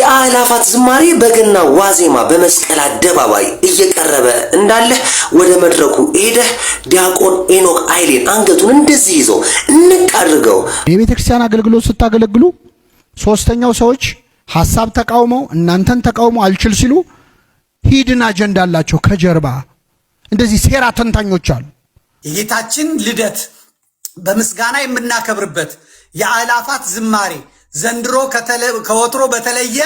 የአእላፋት ዝማሬ በገና ዋዜማ በመስቀል አደባባይ እየቀረበ እንዳለ ወደ መድረኩ ሄደህ ዲያቆን ኤኖክ ኃይሌን አንገቱን እንደዚህ ይዘው እንቅ አድርገው የቤተክርስቲያን አገልግሎት ስታገለግሉ ሶስተኛው ሰዎች ሐሳብ ተቃውመው እናንተን ተቃውመው አልችል ሲሉ ሂድን አጀንዳ አላቸው ከጀርባ እንደዚህ ሴራ ተንታኞች አሉ። የጌታችን ልደት በምስጋና የምናከብርበት የአእላፋት ዝማሬ ዘንድሮ ከወትሮ በተለየ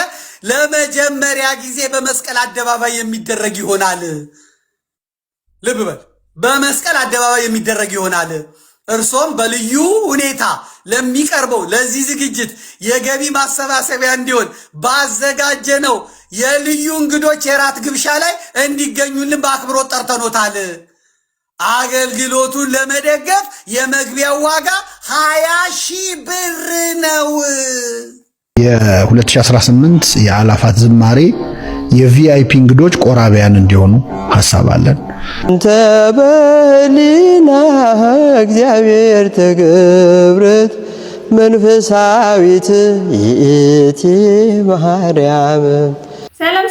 ለመጀመሪያ ጊዜ በመስቀል አደባባይ የሚደረግ ይሆናል። ልብ በል፣ በመስቀል አደባባይ የሚደረግ ይሆናል። እርሶም በልዩ ሁኔታ ለሚቀርበው ለዚህ ዝግጅት የገቢ ማሰባሰቢያ እንዲሆን ባዘጋጀነው የልዩ እንግዶች የራት ግብዣ ላይ እንዲገኙልን በአክብሮት ጠርተኖታል። አገልግሎቱን ለመደገፍ የመግቢያው ዋጋ 20,000 ብር ነው። የ2018 የአእላፋት ዝማሬ የቪአይፒ እንግዶች ቆራቢያን እንዲሆኑ ሐሳብ አለን። ተበልና እግዚአብሔር ተገብረት መንፈሳዊት ይእቲ ማርያም።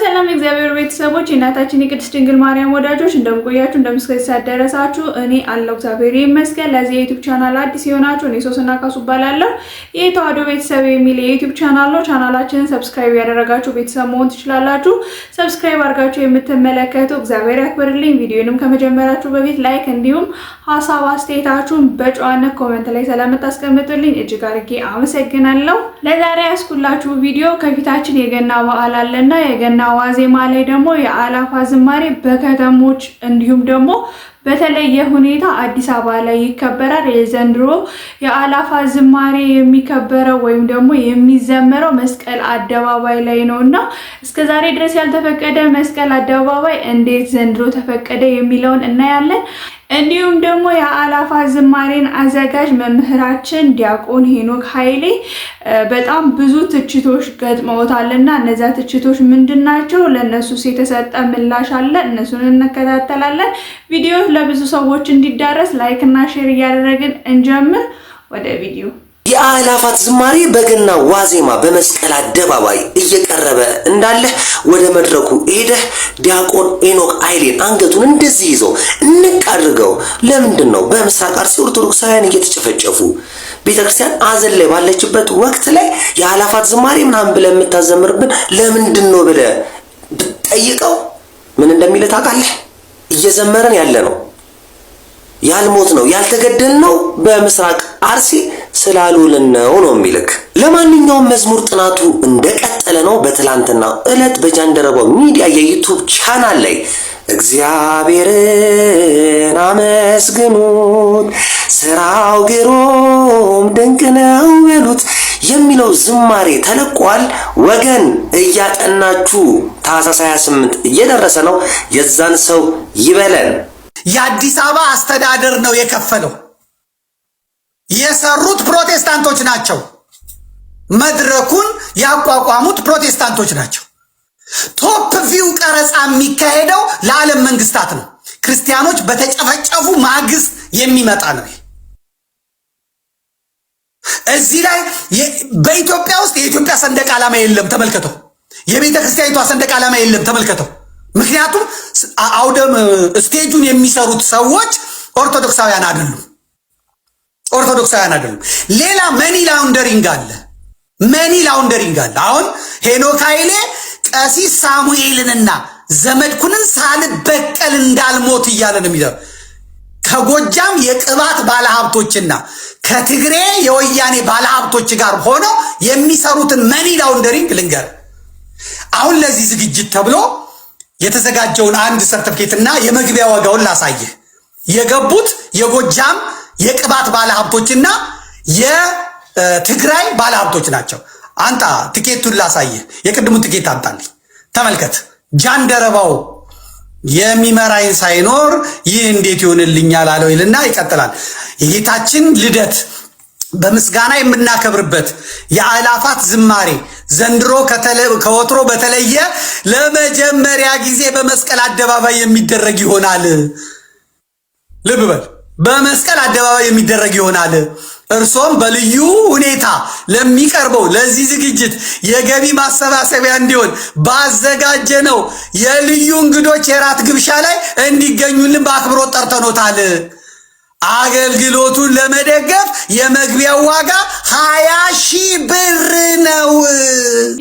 ሰላም እግዚአብሔር ቤተሰቦች እናታችን የቅድስት ድንግል ማርያም ወዳጆች እንደምቆያችሁ እንደምስከሳደረሳችሁ እኔ አለው እግዚአብሔር ይመስገን። ለዚህ የዩቲዩብ ቻናል አዲስ የሆናችሁ እኔ ሶስና ካሱ ባላለው የተዋሕዶ ቤተሰብ የሚል የዩቲዩብ ቻናል ነው። ቻናላችንን ሰብስክራይብ ያደረጋችሁ ቤተሰብ መሆን ትችላላችሁ። ሰብስክራይብ አድርጋችሁ የምትመለከቱ እግዚአብሔር ያክብርልኝ። ቪዲዮንም ከመጀመራችሁ በፊት ላይክ እንዲሁም ሐሳብ አስተያየታችሁን በጨዋነት ኮሜንት ላይ ስለምታስቀምጡልኝ እጅግ አድርጌ አመሰግናለሁ። ለዛሬ ያስኩላችሁ ቪዲዮ ከፊታችን የገና በዓል አለና የገና ዋዜማ ላይ ደግሞ የአእላፋት ዝማሬ በከተሞች እንዲሁም ደግሞ በተለየ ሁኔታ አዲስ አበባ ላይ ይከበራል። የዘንድሮ የአእላፋት ዝማሬ የሚከበረው ወይም ደግሞ የሚዘመረው መስቀል አደባባይ ላይ ነውና እስከዛሬ ድረስ ያልተፈቀደ መስቀል አደባባይ እንዴት ዘንድሮ ተፈቀደ የሚለውን እናያለን። እንዲሁም ደግሞ የአእላፋት ዝማሬን አዘጋጅ መምህራችን ዲያቆን ኤኖክ ኃይሌ በጣም ብዙ ትችቶች ገጥመውታልና እነዛ ትችቶች ምንድናቸው? ለነሱስ የተሰጠ ምላሽ አለ? እነሱን እንከታተላለን። ቪዲዮ ለብዙ ሰዎች እንዲዳረስ ላይክ እና ሼር እያደረግን እንጀምር። ወደ ቪዲዮ። የአእላፋት ዝማሬ በገና ዋዜማ በመስቀል አደባባይ እየቀረበ እንዳለ ወደ መድረኩ ሄደህ ዲያቆን ኤኖክ ኃይሌን አንገቱን እንደዚህ ይዘው እንቅ አድርገው ለምንድን ነው በምስራቅ አርሲ ኦርቶዶክሳውያን እየተጨፈጨፉ ቤተክርስቲያን አዘን ላይ ባለችበት ወቅት ላይ የአእላፋት ዝማሬ ምናምን ብለህ የምታዘምርብን ለምንድን ነው ብለህ ብትጠይቀው ምን እንደሚል ታውቃለህ? እየዘመረን ያለ ነው ያልሞት ነው ያልተገደል ነው በምስራቅ አርሲ ስላሉልን ነው የሚልክ። ለማንኛውም መዝሙር ጥናቱ እንደቀጠለ ነው። በትላንትና ዕለት በጃንደረባው ሚዲያ የዩቲዩብ ቻናል ላይ እግዚአብሔርን አመስግኑት ስራው ግሩም ድንቅ ነው በሉት የሚለው ዝማሬ ተለቋል። ወገን እያጠናችሁ ታኅሳስ 28 እየደረሰ ነው። የዛን ሰው ይበለን። የአዲስ አበባ አስተዳደር ነው የከፈለው። የሰሩት ፕሮቴስታንቶች ናቸው። መድረኩን ያቋቋሙት ፕሮቴስታንቶች ናቸው። ቶፕ ቪው ቀረጻ የሚካሄደው ለዓለም መንግስታት ነው። ክርስቲያኖች በተጨፈጨፉ ማግስት የሚመጣ ነው። እዚህ ላይ በኢትዮጵያ ውስጥ የኢትዮጵያ ሰንደቅ ዓላማ የለም፣ ተመልከተው። የቤተ ክርስቲያኒቷ ሰንደቅ ዓላማ የለም፣ ተመልከተው። ምክንያቱም አውደም ስቴጁን የሚሰሩት ሰዎች ኦርቶዶክሳውያን አይደሉም። ሌላ መኒ ላውንደሪንግ አለ። አሁን ኤኖክ ኃይሌ ቀሲስ ሳሙኤልንና ዘመድኩንን ሳልበቀል እንዳልሞት እያለ ነው የሚለው። ከጎጃም የቅባት ባለሀብቶችና ከትግሬ የወያኔ ባለሀብቶች ጋር ሆኖ የሚሰሩትን መኒ ላውንደሪንግ ልንገር። አሁን ለዚህ ዝግጅት ተብሎ የተዘጋጀውን አንድ ሰርተፍኬትና የመግቢያ ዋጋውን ላሳየህ። የገቡት የጎጃም የቅባት ባለሀብቶችና የትግራይ ባለሀብቶች ናቸው። አንጣ ትኬቱን ላሳየህ። የቅድሙን ትኬት አምጣልኝ። ተመልከት። ጃንደረባው የሚመራኝ ሳይኖር ይህ እንዴት ይሆንልኛል አለው ይልና ይቀጥላል። የጌታችን ልደት በምስጋና የምናከብርበት የአእላፋት ዝማሬ ዘንድሮ ከወትሮ በተለየ ለመጀመሪያ ጊዜ በመስቀል አደባባይ የሚደረግ ይሆናል። ልብ በል፣ በመስቀል አደባባይ የሚደረግ ይሆናል። እርሶም በልዩ ሁኔታ ለሚቀርበው ለዚህ ዝግጅት የገቢ ማሰባሰቢያ እንዲሆን ባዘጋጀነው የልዩ እንግዶች የራት ግብዣ ላይ እንዲገኙልን በአክብሮት ጠርተኖታል። አገልግሎቱን ለመደገፍ የመግቢያው ዋጋ 20,000 ብር ነው።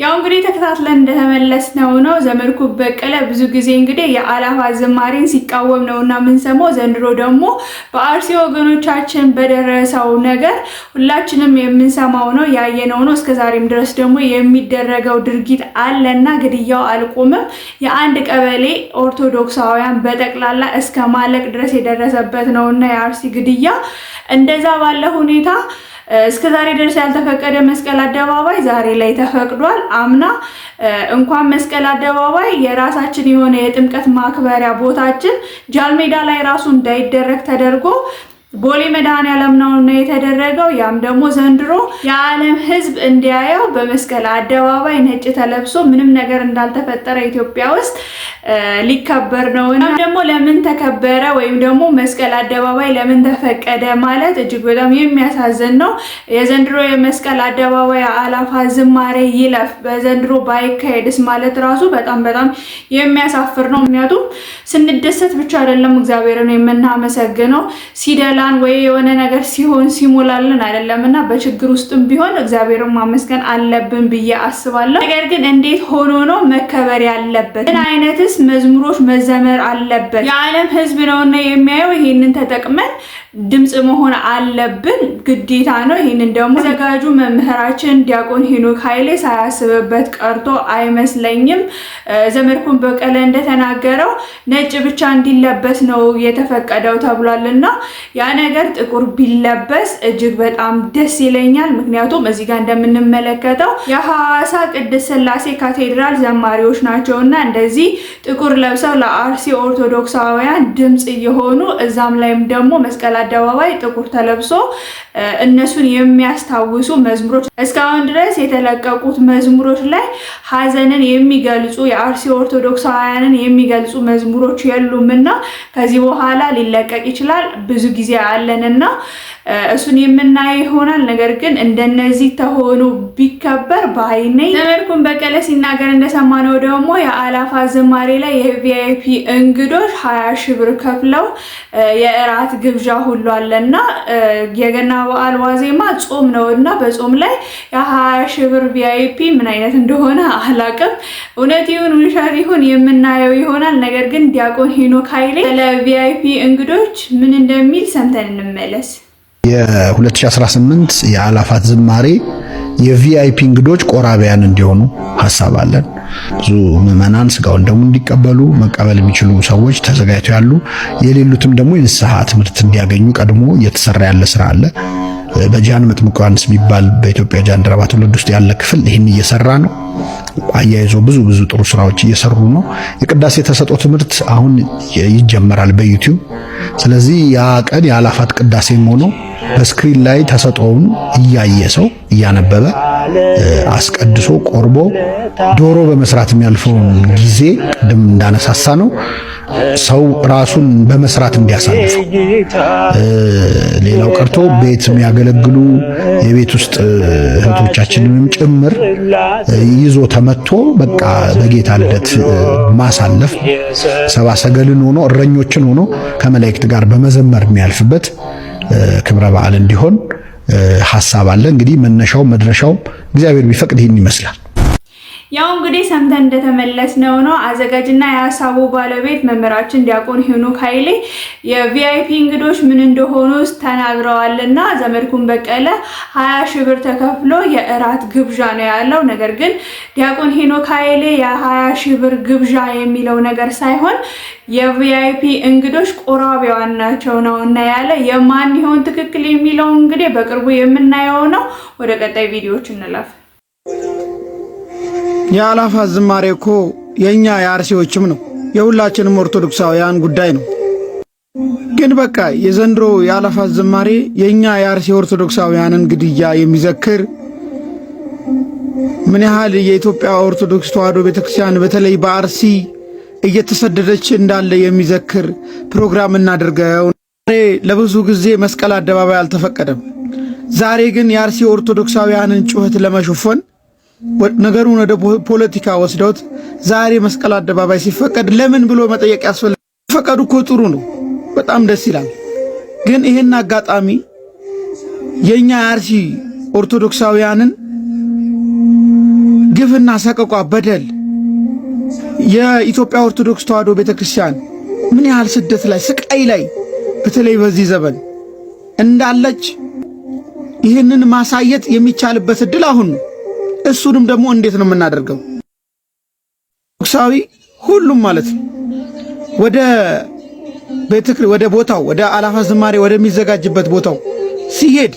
ያው እንግዲህ ተከታትለን እንደተመለስነው ነው ዘመድኩን በቀለ ብዙ ጊዜ እንግዲህ የአእላፋት ዝማሬን ሲቃወም ነውና ምን ሰማው። ዘንድሮ ደግሞ በአርሲ ወገኖቻችን በደረሰው ነገር ሁላችንም የምንሰማው ነው ያየነው ነው። እስከዛሬም ድረስ ደግሞ የሚደረገው ድርጊት አለና ግድያው አልቆመም። የአንድ ቀበሌ ኦርቶዶክሳውያን በጠቅላላ እስከ ማለቅ ድረስ የደረሰበት ነውና የአርሲ ግድያ እንደዛ ባለ ሁኔታ እስከዛሬ ድረስ ያልተፈቀደ መስቀል አደባባይ ዛሬ ላይ ተፈቅዷል። አምና እንኳን መስቀል አደባባይ የራሳችን የሆነ የጥምቀት ማክበሪያ ቦታችን ጃልሜዳ ላይ ራሱ እንዳይደረግ ተደርጎ ቦሌ መድኃኔዓለም ነው የተደረገው። ያም ደግሞ ዘንድሮ የዓለም ሕዝብ እንዲያየው በመስቀል አደባባይ ነጭ ተለብሶ ምንም ነገር እንዳልተፈጠረ ኢትዮጵያ ውስጥ ሊከበር ነው። እና ደግሞ ለምን ተከበረ ወይም ደግሞ መስቀል አደባባይ ለምን ተፈቀደ ማለት እጅግ በጣም የሚያሳዝን ነው። የዘንድሮ የመስቀል አደባባይ አእላፋት ዝማሬ ይለፍ በዘንድሮ ባይካሄድስ ማለት ራሱ በጣም የሚያሳፍር ነው። ምክንያቱም ስንደሰት ብቻ አይደለም እግዚአብሔርን የምናመሰግነው ሲደላን ወይ የሆነ ነገር ሲሆን ሲሞላልን አይደለምና በችግር ውስጥም ቢሆን እግዚአብሔርን ማመስገን አለብን ብዬ አስባለሁ። ነገር ግን እንዴት ሆኖ ነው መከበር ያለበት? ምን አይነትስ መዝሙሮች መዘመር አለበት? የዓለም ሕዝብ ነውና የሚያየው። ይሄንን ተጠቅመን ድምጽ መሆን አለብን፣ ግዴታ ነው። ይሄንን ደግሞ ዘጋጁ መምህራችን ዲያቆን ሄኖክ ኃይሌ ሳያስብበት ቀርቶ አይመስለኝም። ዘመድኩን በቀለ እንደተናገረው ነጭ ብቻ እንዲለበስ ነው የተፈቀደው ተብሏልና ያ ነገር ጥቁር ቢለበስ እጅግ በጣም ደስ ይለኛል። ምክንያቱም እዚህ ጋር እንደምንመለከተው የሐዋሳ ቅድስት ሥላሴ ካቴድራል ዘማሪዎች ናቸውና እንደዚህ ጥቁር ለብሰው ለአርሲ ኦርቶዶክሳውያን ድምጽ እየሆኑ እዛም ላይም ደግሞ መስቀል አደባባይ ጥቁር ተለብሶ እነሱን የሚያስታውሱ መዝሙሮች እስካሁን ድረስ የተለቀቁት መዝሙሮች ላይ ሐዘንን የሚገልጹ የአርሲ ኦርቶዶክሳውያንን የሚገልጹ መዝሙሮች የሉምና ከዚህ በኋላ ሊለቀቅ ይችላል። ብዙ ጊዜ አለንና እሱን የምናይ ይሆናል። ነገር ግን እንደነዚህ ተሆኑ ቢከበር ባይኔ። ዘመድኩን በቀለ ሲናገር እንደሰማነው ደግሞ የአእላፋት ዝማሬ ላይ የቪአይፒ እንግዶች 20,000 ብር ከፍለው የእራት ግብዣ ሁሉ አለና የገና በዓል ዋዜማ ጾም ነውና በጾም ላይ የ20,000 ብር ቪአይፒ ምን አይነት እንደሆነ አላቅም። እውነት ይሁን ውሸት ይሁን የምናየው ይሆናል። ነገር ግን ዲያቆን ሄኖክ ኃይሌ ለቪአይፒ እንግዶች ምን እንደሚል ሰምተን እንመለስ። የ2018 የአእላፋት ዝማሬ የቪአይፒ እንግዶች ቆራቢያን እንዲሆኑ ሐሳብ አለን። ብዙ ምዕመናን ስጋውን ደግሞ እንዲቀበሉ መቀበል የሚችሉ ሰዎች ተዘጋጅተው ያሉ፣ የሌሉትም ደግሞ የንስሐ ትምህርት እንዲያገኙ ቀድሞ እየተሰራ ያለ ስራ አለ። በጃን መጥምቁ ዮሐንስ የሚባል በኢትዮጵያ ጃንደረባ ትውልድ ውስጥ ያለ ክፍል ይህን እየሰራ ነው። አያይዞ ብዙ ጥሩ ስራዎች እየሰሩ ነው። የቅዳሴ ተሰጥኦ ትምህርት አሁን ይጀመራል በዩቲዩብ። ስለዚህ ያ ቀን የአእላፋት ቅዳሴም ሆኖ በስክሪን ላይ ተሰጥኦውን እያየ ሰው እያነበበ አስቀድሶ ቆርቦ ዶሮ በመስራት የሚያልፈውን ጊዜ ቅድም እንዳነሳሳ ነው ሰው ራሱን በመስራት እንዲያሳልፈው። ሌላው ቀርቶ ቤት የሚያገለግሉ የቤት ውስጥ እህቶቻችንንም ጭምር ይዞ ተመቶ በቃ በጌታ ልደት ማሳለፍ ሰባ ሰገልን ሆኖ እረኞችን ሆኖ ከመላእክት ጋር በመዘመር የሚያልፍበት ክብረ በዓል እንዲሆን ሐሳብ አለ። እንግዲህ መነሻው መድረሻው እግዚአብሔር ቢፈቅድ ይህን ይመስላል። ያው እንግዲህ ሰምተን እንደተመለስነው ነው። አዘጋጅና የሐሳቡ ባለቤት መምህራችን ዲያቆን ሄኖክ ኃይሌ የቪአይፒ እንግዶች ምን እንደሆኑ ተናግረዋልና ዘመድኩን በቀለ 20,000 ብር ተከፍሎ የእራት ግብዣ ነው ያለው። ነገር ግን ዲያቆን ሄኖክ ኃይሌ የ20,000 ብር ግብዣ የሚለው ነገር ሳይሆን የቪአይፒ እንግዶች ቆራቢያን ናቸው ነው እና ያለ የማን ይሆን ትክክል የሚለው እንግዲህ በቅርቡ የምናየው ነው። ወደ ቀጣይ ቪዲዮዎች እንለፍ። የአእላፋት ዝማሬ እኮ የኛ የአርሲዎችም ነው፣ የሁላችንም ኦርቶዶክሳውያን ጉዳይ ነው። ግን በቃ የዘንድሮ የአእላፋት ዝማሬ የኛ የአርሲ ኦርቶዶክሳውያንን ግድያ የሚዘክር ምን ያህል የኢትዮጵያ ኦርቶዶክስ ተዋሕዶ ቤተክርስቲያን በተለይ በአርሲ እየተሰደደች እንዳለ የሚዘክር ፕሮግራም እናድርገው። ለብዙ ጊዜ መስቀል አደባባይ አልተፈቀደም። ዛሬ ግን የአርሲ ኦርቶዶክሳውያንን ጩኸት ለመሸፈን ነገሩን ወደ ፖለቲካ ወስደውት ዛሬ መስቀል አደባባይ ሲፈቀድ ለምን ብሎ መጠየቅ ያስፈልጋል። ፈቀዱ እኮ ጥሩ ነው፣ በጣም ደስ ይላል። ግን ይሄን አጋጣሚ የኛ የአርሲ ኦርቶዶክሳውያንን ግፍና ሰቀቋ በደል የኢትዮጵያ ኦርቶዶክስ ተዋሕዶ ቤተክርስቲያን ምን ያህል ስደት ላይ ስቃይ ላይ በተለይ በዚህ ዘመን እንዳለች ይህንን ማሳየት የሚቻልበት እድል አሁን ነው። እሱንም ደግሞ እንዴት ነው የምናደርገው? ኦርቶዶክሳዊ ሁሉም ማለት ነው ወደ ቦታው ወደ አላፋ ዝማሬ ወደሚዘጋጅበት ቦታው ሲሄድ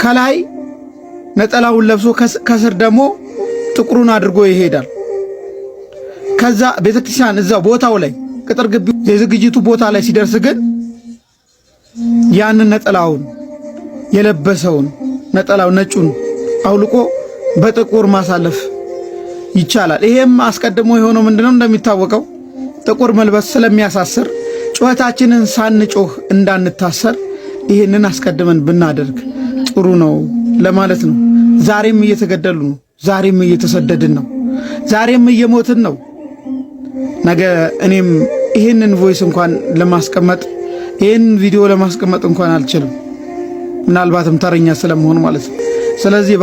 ከላይ ነጠላውን ለብሶ ከስር ደግሞ ጥቁሩን አድርጎ ይሄዳል። ከዛ ቤተክርስቲያን እዛው ቦታው ላይ ቅጥር ግቢ የዝግጅቱ ቦታ ላይ ሲደርስ ግን ያንን ነጠላውን የለበሰውን ነጠላው ነጩን አውልቆ በጥቁር ማሳለፍ ይቻላል። ይሄም አስቀድሞ የሆነው ምንድነው? እንደሚታወቀው ጥቁር መልበስ ስለሚያሳስር ጩኸታችንን ሳንጮህ እንዳንታሰር ይሄንን አስቀድመን ብናደርግ ጥሩ ነው ለማለት ነው። ዛሬም እየተገደሉ ነው። ዛሬም እየተሰደድን ነው። ዛሬም እየሞትን ነው። ነገ እኔም ይሄንን ቮይስ እንኳን ለማስቀመጥ ይሄንን ቪዲዮ ለማስቀመጥ እንኳን አልችልም፣ ምናልባትም ተረኛ ስለመሆን ማለት ነው። ስለዚህ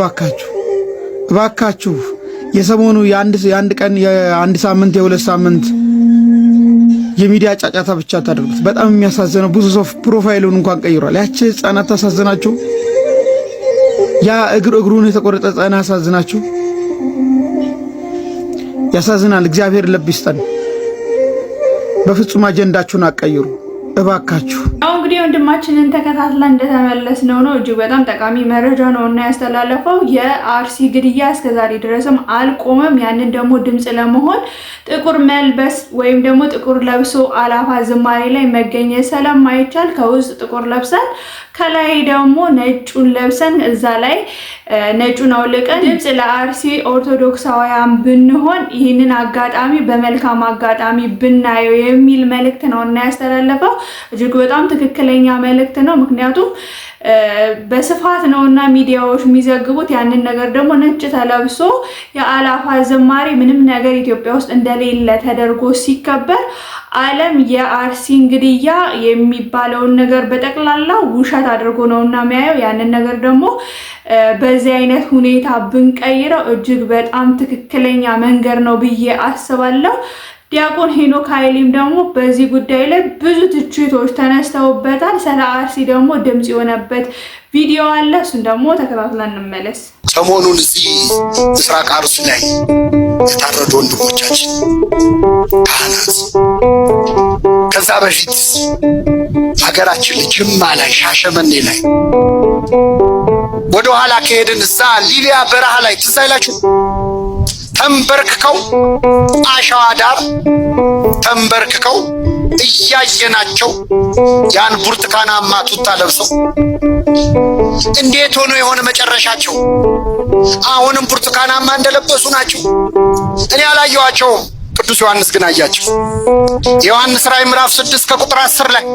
እባካችሁ የሰሞኑ የአንድ ቀን የአንድ ሳምንት የሁለት ሳምንት የሚዲያ ጫጫታ ብቻ ታደርጉት። በጣም የሚያሳዝነው ብዙ ሰው ፕሮፋይሉን እንኳን ቀይሯል። ያቺ ህፃናት ታሳዝናችሁ፣ ያ እግሩን የተቆረጠ ህፃን ያሳዝናችሁ። ያሳዝናል። እግዚአብሔር ልብ ይስጠን። በፍጹም አጀንዳችሁን አቀይሩ እባካችሁ። ያው እንግዲህ ወንድማችንን ተከታትለን እንደተመለስነው ነው። እጅግ በጣም ጠቃሚ መረጃ ነው እና ያስተላለፈው የአርሲ ግድያ እስከዛሬ ድረስም አልቆመም። ያንን ደግሞ ድምጽ ለመሆን ጥቁር መልበስ ወይም ደግሞ ጥቁር ለብሶ አላፋ ዝማሬ ላይ መገኘት ስለማይቻል ከውስጥ ጥቁር ለብሰን ከላይ ደግሞ ነጩን ለብሰን እዛ ላይ ነጩን አውልቀን ድምጽ ለአርሲ ኦርቶዶክሳውያን ብንሆን ይህንን አጋጣሚ በመልካም አጋጣሚ ብናየው የሚል መልእክት ነው እና ያስተላለፈው። እጅግ በጣም ትክክለኛ መልእክት ነው። ምክንያቱም በስፋት ነውና ሚዲያዎች የሚዘግቡት ያንን ነገር ደግሞ ነጭ ተለብሶ የአላፋ ዝማሬ ምንም ነገር ኢትዮጵያ ውስጥ እንደሌለ ተደርጎ ሲከበር ዓለም የአርሲን ግድያ የሚባለውን ነገር በጠቅላላ ውሸት አድርጎ ነውና የሚያየው። ያንን ነገር ደግሞ በዚህ አይነት ሁኔታ ብንቀይረው እጅግ በጣም ትክክለኛ መንገድ ነው ብዬ አስባለሁ። ዲያቆን ሄኖክ ኃይሌም ደግሞ በዚህ ጉዳይ ላይ ብዙ ትችቶች ተነስተውበታል። ስለ አርሲ ደግሞ ድምጽ የሆነበት ቪዲዮ አለ። እሱን ደግሞ ተከታትለን እንመለስ። ሰሞኑን እዚህ ምስራቅ አርሲ ላይ የታረዱ ወንድሞቻችን ካህናት፣ ከዛ በፊት ሀገራችን ጅማ ላይ ሻሸመኔ ላይ ወደ ኋላ ከሄድን እዛ ሊቢያ በረሃ ላይ ትዝ አይላችሁ? ተንበርክከው አሸዋ ዳር ተንበርክከው እያየናቸው ያን ብርቱካናማ ቱታ ለብሰው እንዴት ሆኖ የሆነ መጨረሻቸው አሁንም ብርቱካናማ እንደለበሱ ናቸው። እኔ አላየኋቸውም፣ ቅዱስ ዮሐንስ ግን አያቸው። ዮሐንስ ራዕይ ምዕራፍ 6 ከቁጥር 10 ላይ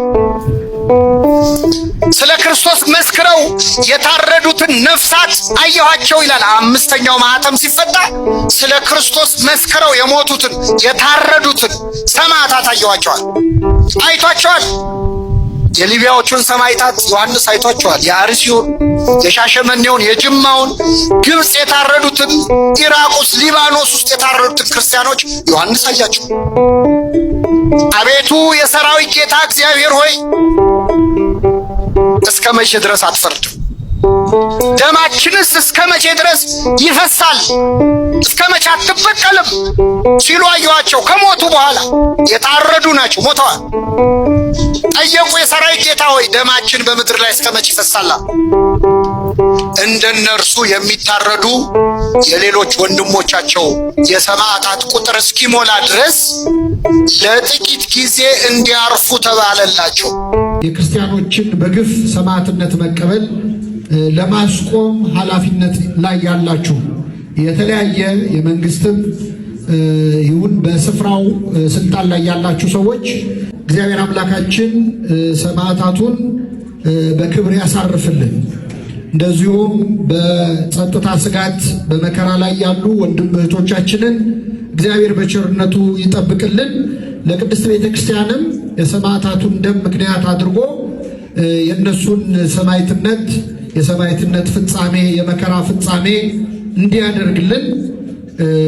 ስለ ክርስቶስ መስክረው የታረዱትን ነፍሳት አየኋቸው ይላል። አምስተኛው ማህተም ሲፈታ ስለ ክርስቶስ መስክረው የሞቱትን የታረዱትን ሰማዕታት አየኋቸዋል፣ አይቷቸዋል። የሊቢያዎቹን ሰማዕታት ዮሐንስ አይቷቸዋል። የአርሲውን፣ የሻሸመኔውን፣ የጅማውን፣ ግብጽ የታረዱትን፣ ኢራቅ ውስጥ ሊባኖስ ውስጥ የታረዱትን ክርስቲያኖች ዮሐንስ አያቸው። አቤቱ የሰራዊት ጌታ እግዚአብሔር ሆይ እስከ መቼ ድረስ አትፈርድም? ደማችንስ እስከ መቼ ድረስ ይፈሳል? እስከ መቼ አትበቀልም ሲሉ አየኋቸው። ከሞቱ በኋላ የታረዱ ናቸው፣ ሞተዋል። ጠየቁ፣ የሰራዊት ጌታ ሆይ ደማችን በምድር ላይ እስከ መቼ ይፈሳል? እንደነርሱ የሚታረዱ የሌሎች ወንድሞቻቸው የሰማዕታት ቁጥር እስኪሞላ ድረስ ለጥቂት ጊዜ እንዲያርፉ ተባለላቸው። የክርስቲያኖችን በግፍ ሰማዕትነት መቀበል ለማስቆም ኃላፊነት ላይ ያላችሁ የተለያየ የመንግስትም ይሁን በስፍራው ስልጣን ላይ ያላችሁ ሰዎች እግዚአብሔር አምላካችን ሰማዕታቱን በክብር ያሳርፍልን። እንደዚሁም በጸጥታ ስጋት በመከራ ላይ ያሉ ወንድም እህቶቻችንን እግዚአብሔር በቸርነቱ ይጠብቅልን። ለቅድስት ቤተክርስቲያንም የሰማዕታቱን ደም ምክንያት አድርጎ የእነሱን የሰማዕትነት ፍጻሜ የመከራ ፍጻሜ እንዲያደርግልን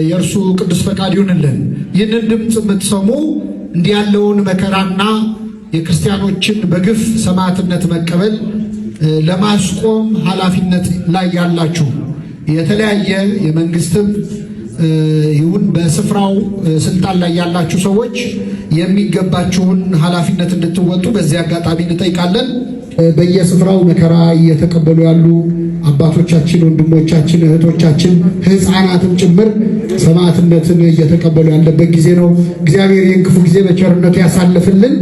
የእርሱ ቅዱስ ፈቃድ ይሁንልን። ይህንን ድምፅ የምትሰሙ እንዲህ ያለውን መከራና የክርስቲያኖችን በግፍ ሰማዕትነት መቀበል ለማስቆም ኃላፊነት ላይ ያላችሁ የተለያየ የመንግስትም ይሁን በስፍራው ስልጣን ላይ ያላችሁ ሰዎች የሚገባችሁን ኃላፊነት እንድትወጡ በዚህ አጋጣሚ እንጠይቃለን። በየስፍራው መከራ እየተቀበሉ ያሉ አባቶቻችን፣ ወንድሞቻችን፣ እህቶቻችን፣ ሕፃናትም ጭምር ሰማዕትነትን እየተቀበሉ ያለበት ጊዜ ነው። እግዚአብሔር ይህን ክፉ ጊዜ በቸርነቱ ያሳልፍልን፣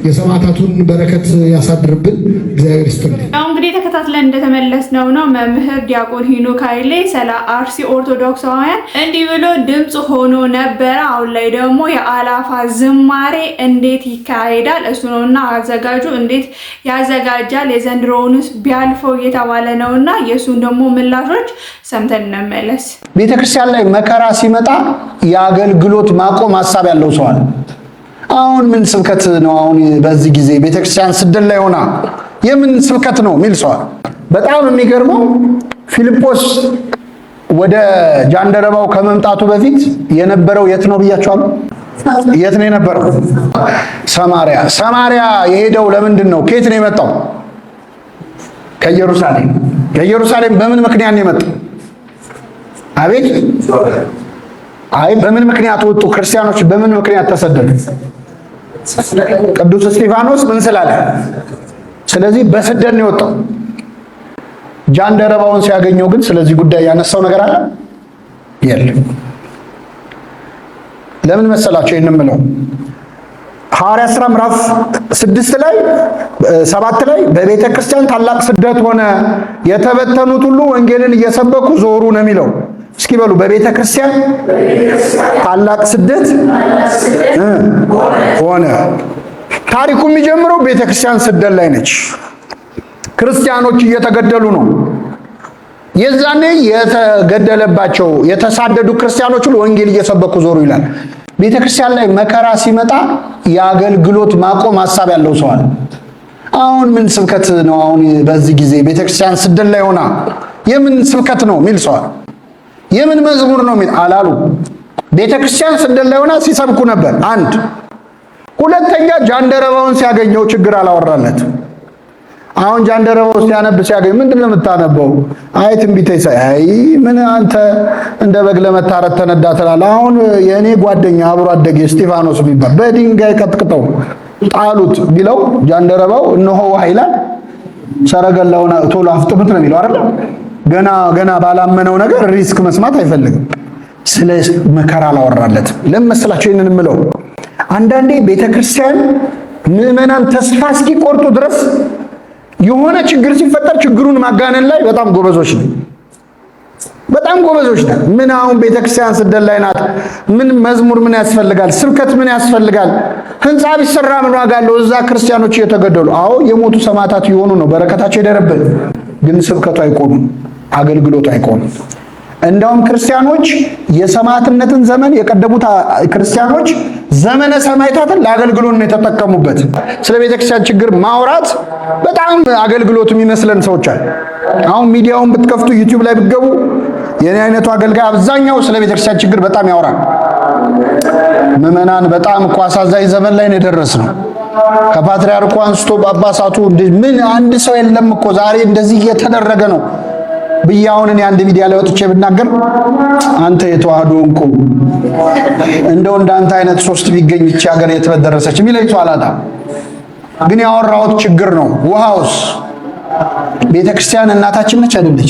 የሰማዕታቱን በረከት ያሳድርብን። እግዚአብሔር ይስጥልን። ያው እንግዲህ ተከታትለን እንደተመለስነው ነው መምህር ዲያቆን ሄኖክ ኃይሌ ስለ አርሲ ኦርቶዶክሳውያን እንዲህ ብሎ ድምፅ ሆኖ ነበረ። አሁን ላይ ደግሞ የአላፋ ዝማሬ እንዴት ይካሄዳል እሱ ነውና አዘጋጁ እንዴት ያዘጋጃል የዘንድሮውንስ ቢያልፈው እየተባለ ነውና የሱን ደግሞ ምላሾች ሰምተን እንመለስ። ቤተክርስቲያን ላይ መከራ ሲመጣ የአገልግሎት ማቆም ሐሳብ ያለው ሰው አለ። አሁን ምን ስብከት ነው? አሁን በዚህ ጊዜ ቤተክርስቲያን ስደት ላይ ሆና የምን ስብከት ነው የሚል ሰው አለ። በጣም የሚገርመው ፊልጶስ ወደ ጃንደረባው ከመምጣቱ በፊት የነበረው የት ነው ብያቸዋለሁ? የት ነው የነበረው? ሰማሪያ። ሰማሪያ የሄደው ለምንድን ነው? ከየት ነው የመጣው? ከኢየሩሳሌም። ከኢየሩሳሌም በምን ምክንያት ነው የመጣው? አቤት። አይ በምን ምክንያት ወጡ? ክርስቲያኖች በምን ምክንያት ተሰደዱ? ቅዱስ እስጢፋኖስ ምን ስላለ? ስለዚህ በስደት ነው የወጣው። ጃንደረባውን ሲያገኘው ግን ስለዚህ ጉዳይ ያነሳው ነገር አለ የለም። ለምን መሰላቸው የምንለው? ሐዋርያት ሥራ ምዕራፍ 7 ላይ በቤተ ክርስቲያን ታላቅ ስደት ሆነ፣ የተበተኑት ሁሉ ወንጌልን እየሰበኩ ዞሩ ነው የሚለው። እስኪ በሉ በቤተ ክርስቲያን ታላቅ ስደት ሆነ። ታሪኩ የሚጀምረው ቤተ ክርስቲያን ስደት ላይ ነች። ክርስቲያኖች እየተገደሉ ነው። የዛኔ የተገደለባቸው የተሳደዱ ክርስቲያኖች ሁሉ ወንጌል እየሰበኩ ዞሩ ይላል። ቤተ ክርስቲያን ላይ መከራ ሲመጣ የአገልግሎት ማቆም ሐሳብ ያለው ሰው አለ። አሁን ምን ስብከት ነው? አሁን በዚህ ጊዜ ቤተ ክርስቲያን ስደት ላይ ሆና የምን ስብከት ነው የሚል ሰው አለ። የምን መዝሙር ነው የሚል አላሉ። ቤተ ክርስቲያን ስደት ላይ ሆና ሲሰብኩ ነበር። አንድ ሁለተኛ ጃንደረባውን ሲያገኘው ችግር አላወራለት። አሁን ጃንደረባው ሲያነብ ሲያገኝ ምንድነው የምታነበው? አይ ትንቢተ ኢሳይያስ። አይ ምን አንተ እንደ በግ ለመታረድ ተነዳ ትላለህ? አሁን የእኔ ጓደኛ አብሮ አደጌ እስጢፋኖስ የሚባል በድንጋይ ቀጥቅጠው ጣሉት ቢለው ጃንደረባው እነሆ ኃይላን ሰረገላውን ቶሎ አፍጥኑት ነው የሚለው አይደል? ገና ባላመነው ነገር ሪስክ መስማት አይፈልግም። ስለ መከራ አላወራለት። ለምን መሰላችሁ ይሄንን የምለው? አንዳንዴ ቤተክርስቲያን ምዕመናን ተስፋ እስኪቆርጡ ድረስ የሆነ ችግር ሲፈጠር ችግሩን ማጋነን ላይ በጣም ጎበዞች ነው። በጣም ጎበዞች ነው። ምን አሁን ቤተክርስቲያን ስደት ላይ ናት። ምን መዝሙር ምን ያስፈልጋል? ስብከት ምን ያስፈልጋል? ህንጻ ቢሰራ ምን ዋጋ አለው? እዛ ክርስቲያኖች እየተገደሉ። አዎ የሞቱ ሰማዕታት የሆኑ ነው በረከታቸው ይደረብን። ግን ስብከቱ አይቆምም፣ አገልግሎቱ አይቆምም። እንደውም ክርስቲያኖች የሰማዕትነትን ዘመን የቀደሙት ክርስቲያኖች ዘመነ ሰማዕታትን ለአገልግሎት ነው የተጠቀሙበት። ስለ ቤተክርስቲያን ችግር ማውራት በጣም አገልግሎት የሚመስለን ሰዎች አሉ። አሁን ሚዲያውን ብትከፍቱ ዩቲዩብ ላይ ብትገቡ የኔ አይነቱ አገልጋይ አብዛኛው ስለ ቤተክርስቲያን ችግር በጣም ያወራል። ምዕመናን በጣም እኮ አሳዛኝ ዘመን ላይ ነው የደረስነው። ከፓትርያርኩ አንስቶ ጳጳሳቱ ምን አንድ ሰው የለም እኮ ዛሬ እንደዚህ እየተደረገ ነው ብያውን እኔ አንድ ሚዲያ ላይ ወጥቼ ብናገር አንተ የተዋህዶ እንቁ እንደው እንዳንተ አይነት ሶስት ቢገኝ እቺ ሀገር የተበደረሰች የሚለኝ ሰው አላጣም። ግን ያወራሁት ችግር ነው። ውሃውስ ቤተክርስቲያን እናታችን ነች አይደለች?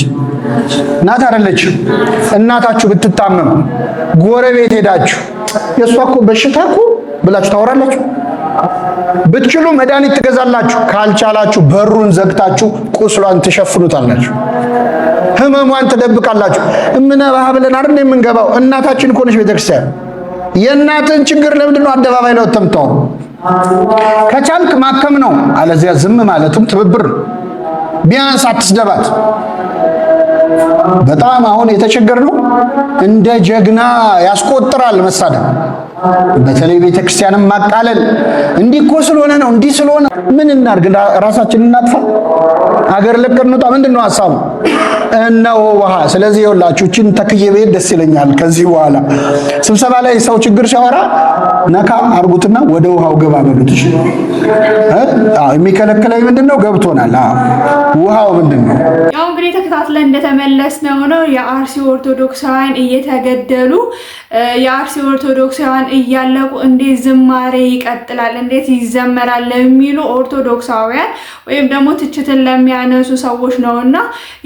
እናት አይደለች? እናታችሁ ብትታመም ጎረቤት ሄዳችሁ የሷ እኮ በሽታ እኮ ብላችሁ ታወራላችሁ? ብትችሉ መድኃኒት ትገዛላችሁ፣ ካልቻላችሁ በሩን ዘግታችሁ ቁስሏን ትሸፍኑታላችሁ፣ ህመሟን ትደብቃላችሁ። እምነባህ ብለን አይደል የምንገባው? እናታችን እኮ ነች ቤተክርስቲያን። የእናትን ችግር ለምንድን ነው አደባባይ ላይ ወጥተምታው? ከቻልክ ማከም ነው፣ አለዚያ ዝም ማለትም ትብብር ነው። ቢያንስ አትስደባት። በጣም አሁን የተቸገርነው እንደ ጀግና ያስቆጥራል መሳደብ። በተለይ ቤተክርስቲያንን ማቃለል እንዲህ እኮ ስለሆነ ነው እንዲህ ስለሆነ ምን እናድርግ? ራሳችንን እናጥፋ? ሀገር ለቀን እንውጣ? ምንድነው ሐሳቡ? እነሆ ውሃ። ስለዚህ ይኸውላችሁ እቺን ተክዬ ቤት ደስ ይለኛል። ከዚህ በኋላ ስብሰባ ላይ ሰው ችግር ሲያወራ ነካ አርጉትና ወደ ውሃው ገባ በሉት። እሺ የሚከለክለኝ ምንድነው? ገብቶናል። ውሃው ምንድነው? ያው እንግዲህ ተከታትለን እንደተመለስነው ነው የአርሲ ኦርቶዶክሳውያን እየተገደሉ የአርሲ ኦርቶዶክሳውያን እያለቁ እንዴት ዝማሬ ይቀጥላል እንዴት ይዘመራል ለሚሉ ኦርቶዶክሳውያን ወይም ደግሞ ትችትን ለሚያነሱ ሰዎች ነውና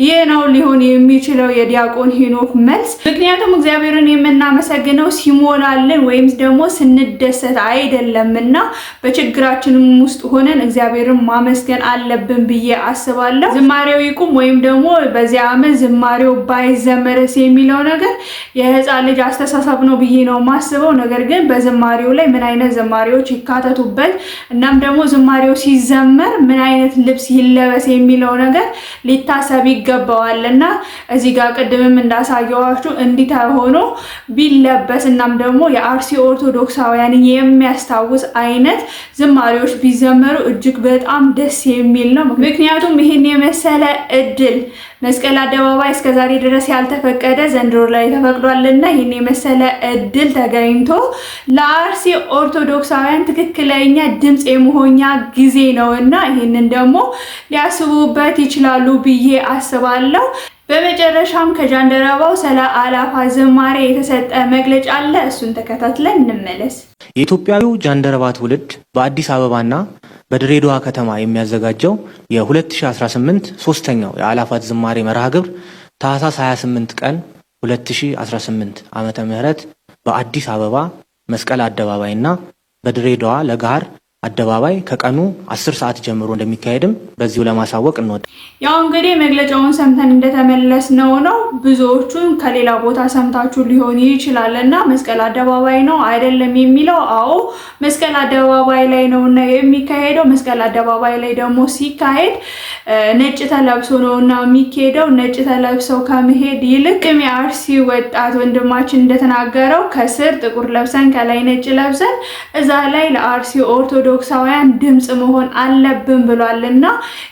ይሄ ነው ሊሆን የሚችለው የዲያቆን ሄኖክ መልስ። ምክንያቱም እግዚአብሔርን የምናመሰግነው ሲሞላልን ወይም ደግሞ ስንደሰት አይደለምና በችግራችንም ውስጥ ሆነን እግዚአብሔርን ማመስገን አለብን ብዬ አስባለሁ። ዝማሬው ይቁም ወይም ደግሞ በዚያ ዓመት ዝማሬው ባይዘመርስ የሚለው ነገር የህፃን ልጅ አስተሳሰብ ነው ብዬ ነው ማስበው። ነገር ግን በዝማሬው ላይ ምን አይነት ዝማሬዎች ይካተቱበት እናም ደግሞ ዝማሬው ሲዘመር ምን አይነት ልብስ ይለበስ የሚለው ነገር ሊታሰብ ይገባዋልና እዚህ ጋር ቅድምም እንዳሳየዋችሁ እንዲታ ሆኖ ቢለበስ እናም ደግሞ የአርሲ ኦርቶዶክሳውያን የሚያስታውስ አይነት ዝማሬዎች ቢዘመሩ እጅግ በጣም ደስ የሚል ነው። ምክንያቱም ይሄን የመሰለ እድል መስቀል አደባባይ እስከዛሬ ድረስ ያልተፈቀደ ዘንድሮ ላይ ተፈቅዷልና ይሄን የመሰለ እድል ተገኝቶ ለአርሲ ኦርቶዶክሳውያን ትክክለኛ ድምጽ የመሆኛ ጊዜ ነውና ይሄንን ደግሞ ሊያስቡበት ይችላሉ ብዬ አስባለሁ። በመጨረሻም ከጃንደረባው ስለ አላፋ ዝማሬ የተሰጠ መግለጫ አለ። እሱን ተከታትለን እንመለስ። የኢትዮጵያዊው ጃንደረባ ትውልድ በአዲስ አበባና በድሬዳዋ ከተማ የሚያዘጋጀው የ2018 ሶስተኛው የአላፋት ዝማሬ መርሃ ግብር ታህሳስ 28 ቀን 2018 ዓመተ ምህረት በአዲስ አበባ መስቀል አደባባይና በድሬዳዋ ለጋር አደባባይ ከቀኑ 10 ሰዓት ጀምሮ እንደሚካሄድም በዚሁ ለማሳወቅ እንወጣ። ያው እንግዲህ መግለጫውን ሰምተን እንደተመለስነው ነው። ብዙዎቹን ከሌላ ቦታ ሰምታችሁ ሊሆን ይችላልና መስቀል አደባባይ ነው አይደለም የሚለው አዎ መስቀል አደባባይ ላይ ነውና የሚካሄደው። መስቀል አደባባይ ላይ ደግሞ ሲካሄድ ነጭ ተለብሶ ነውና የሚካሄደው። ነጭ ተለብሰው ከመሄድ ይልቅ የአርሲ ወጣት ወንድማችን እንደተናገረው ከስር ጥቁር ለብሰን ከላይ ነጭ ለብሰን እዛ ላይ ለአርሲ ኦርቶዶክሳውያን ድምጽ መሆን አለብን ብሏልና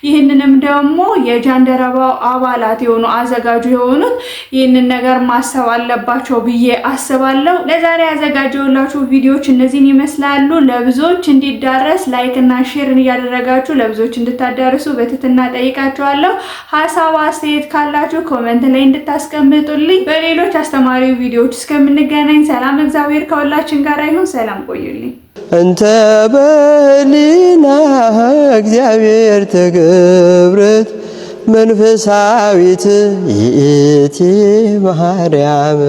ይህንንም ደግሞ የጃንደረባው አባላት የሆኑ አዘጋጁ የሆኑት ይህንን ነገር ማሰብ አለባቸው ብዬ አስባለሁ። ለዛሬ ያዘጋጀሁላችሁ ቪዲዮዎች እነዚህን ይመስላሉ። ለብዙዎች እንዲዳረስ ላይክ እና ሼር እያደረጋችሁ ለብዙዎች እንድታዳርሱ በትህትና ጠይቃችኋለሁ። ሐሳብ አስተያየት ካላችሁ ኮሜንት ላይ እንድታስቀምጡልኝ። በሌሎች አስተማሪ ቪዲዮዎች እስከምንገናኝ ሰላም እግዚአብሔር ከሁላችን ጋር ይሁን። ሰላም ቆዩልኝ። እንተ በሊና እግዚአብሔር ተገብረት መንፈሳዊት ይእቲ ማርያም